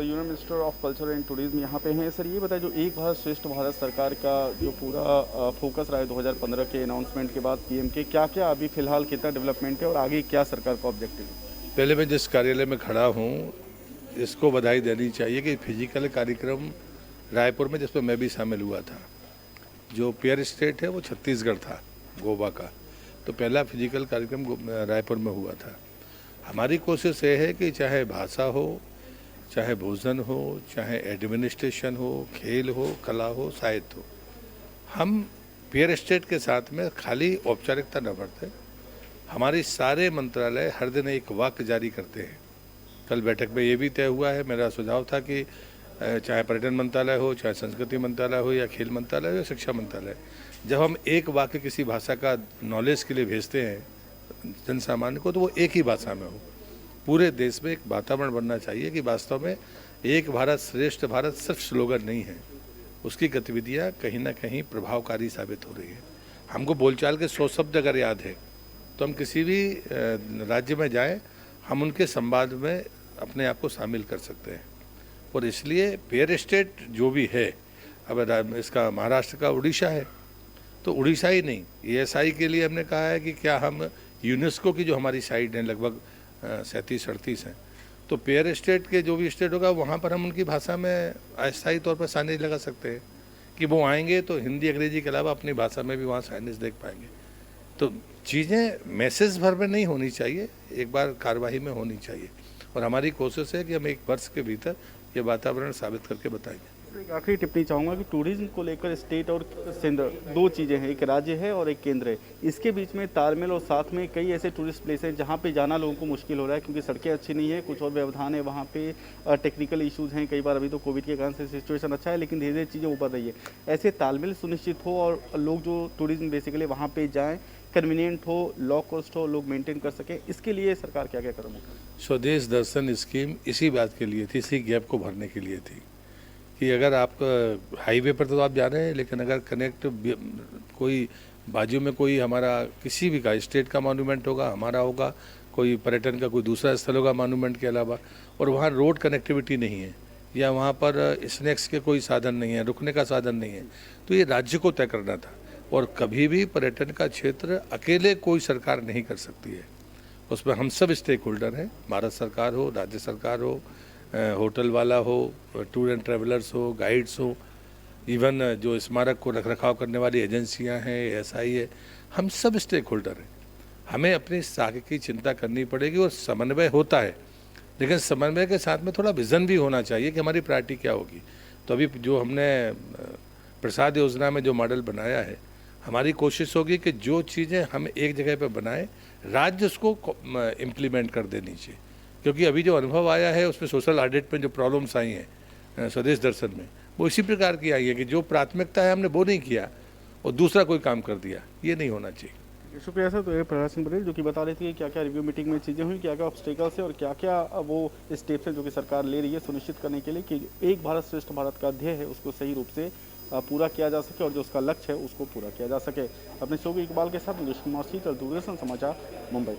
Union minister of culture and tourism यहाँ पे हैं। सर ये बताएं, जो एक भारत श्रेष्ठ भारत सरकार का जो पूरा फोकस रहा है 2015 के अनाउंसमेंट के बाद पीएम के, क्या क्या अभी फिलहाल कितना डेवलपमेंट है और आगे क्या सरकार का ऑब्जेक्टिव है? पहले मैं जिस कार्यालय में खड़ा हूँ इसको बधाई देनी चाहिए कि फिजिकल कार्यक्रम रायपुर में जिसमें मैं भी शामिल हुआ था। जो पेयर स्टेट है वो छत्तीसगढ़ था, गोवा का। तो पहला फिजिकल कार्यक्रम रायपुर में हुआ था। हमारी कोशिश ये है कि चाहे भाषा हो, चाहे भोजन हो, चाहे एडमिनिस्ट्रेशन हो, खेल हो, कला हो, साहित्य हो, हम पेयर स्टेट के साथ में खाली औपचारिकता न बरतें। हमारे सारे मंत्रालय हर दिन एक वाक्य जारी करते हैं। कल बैठक में ये भी तय हुआ है, मेरा सुझाव था कि चाहे पर्यटन मंत्रालय हो, चाहे संस्कृति मंत्रालय हो, या खेल मंत्रालय हो, या शिक्षा मंत्रालय, जब हम एक वाक्य किसी भाषा का नॉलेज के लिए भेजते हैं जन सामान्य को, तो वो एक ही भाषा में हो। पूरे देश में एक वातावरण बनना चाहिए कि वास्तव में एक भारत श्रेष्ठ भारत सिर्फ स्लोगन नहीं है, उसकी गतिविधियाँ कहीं ना कहीं प्रभावकारी साबित हो रही है। हमको बोलचाल के 100 शब्द अगर याद है तो हम किसी भी राज्य में जाएं, हम उनके संवाद में अपने आप को शामिल कर सकते हैं। और इसलिए पेयर स्टेट जो भी है, अब इसका महाराष्ट्र का उड़ीसा है, तो उड़ीसा ही नहीं, ESI के लिए हमने कहा है कि क्या हम यूनेस्को की जो हमारी साइट है लगभग 37-38 हैं, तो पेयर स्टेट के जो भी स्टेट होगा वहाँ पर हम उनकी भाषा में अस्थायी तौर पर साइनेज लगा सकते हैं कि वो आएंगे तो हिंदी अंग्रेजी के अलावा अपनी भाषा में भी वहाँ साइनेज देख पाएंगे। तो चीज़ें मैसेज भर में नहीं होनी चाहिए, एक बार कार्रवाई में होनी चाहिए। और हमारी कोशिश है कि हम 1 वर्ष के भीतर ये वातावरण साबित करके बताएंगे। एक आखिरी टिप्पणी चाहूँगा कि टूरिज्म को लेकर स्टेट और सेंटर दो चीज़ें हैं, एक राज्य है और एक केंद्र है। इसके बीच में तालमेल और साथ में कई ऐसे टूरिस्ट प्लेस हैं जहाँ पे जाना लोगों को मुश्किल हो रहा है क्योंकि सड़कें अच्छी नहीं है, कुछ और व्यवधान है, वहाँ पे टेक्निकल इश्यूज़ हैं। कई बार अभी तो कोविड के कारण से सिचुएशन अच्छा है, लेकिन धीरे धीरे चीज़ें उभर रही है। ऐसे तालमेल सुनिश्चित हो और लोग जो टूरिज्म बेसिकली वहाँ पर जाएँ, कन्वीनियंट हो, लो कॉस्ट हो, लोग मेंटेन कर सकें, इसके लिए सरकार क्या क्या कदम उठाए? स्वदेश दर्शन स्कीम इसी बात के लिए थी, इसी गैप को भरने के लिए थी कि अगर आप हाईवे पर तो आप जा रहे हैं, लेकिन अगर कनेक्ट कोई बाजू में कोई हमारा किसी भी का स्टेट का मॉन्यूमेंट होगा, हमारा होगा, कोई पर्यटन का कोई दूसरा स्थल होगा मॉन्यूमेंट के अलावा, और वहाँ रोड कनेक्टिविटी नहीं है या वहाँ पर स्नैक्स के कोई साधन नहीं है, रुकने का साधन नहीं है, तो ये राज्य को तय करना था। और कभी भी पर्यटन का क्षेत्र अकेले कोई सरकार नहीं कर सकती है, उसमें हम सब स्टेक होल्डर हैं, भारत सरकार हो, राज्य सरकार हो, होटल वाला हो, टूर एंड ट्रैवलर्स हो, गाइड्स हो, इवन जो स्मारक को रख रखाव करने वाली एजेंसियां हैं, SI है, हम सब स्टेक होल्डर हैं। हमें अपनी साख की चिंता करनी पड़ेगी और समन्वय होता है, लेकिन समन्वय के साथ में थोड़ा विज़न भी होना चाहिए कि हमारी प्रायोरिटी क्या होगी। तो अभी जो हमने प्रसाद योजना में जो मॉडल बनाया है, हमारी कोशिश होगी कि जो चीज़ें हम एक जगह पर बनाएं, राज्य उसको इम्प्लीमेंट कर देनी चाहिए। क्योंकि अभी जो अनुभव आया है उसमें सोशल ऑडिट में जो प्रॉब्लम्स आई हैं स्वदेश दर्शन में, वो इसी प्रकार की आई है कि जो प्राथमिकता है हमने वो नहीं किया और दूसरा कोई काम कर दिया। ये नहीं होना चाहिए। शुक्रिया सर। तो ये प्रहलाद सिंह पटेल जो कि बता रहे थे कि क्या क्या रिव्यू मीटिंग में चीज़ें हुई, क्या क्या ऑब्स्टेकल्स है और क्या क्या वो स्टेप्स हैं जो कि सरकार ले रही है सुनिश्चित करने के लिए कि एक भारत श्रेष्ठ भारत का ध्येय है उसको सही रूप से पूरा किया जा सके और जो उसका लक्ष्य है उसको पूरा किया जा सके। अपने शो इकबाल के साथ मुकेश कुमार, दूरदर्शन समाचार, मुंबई।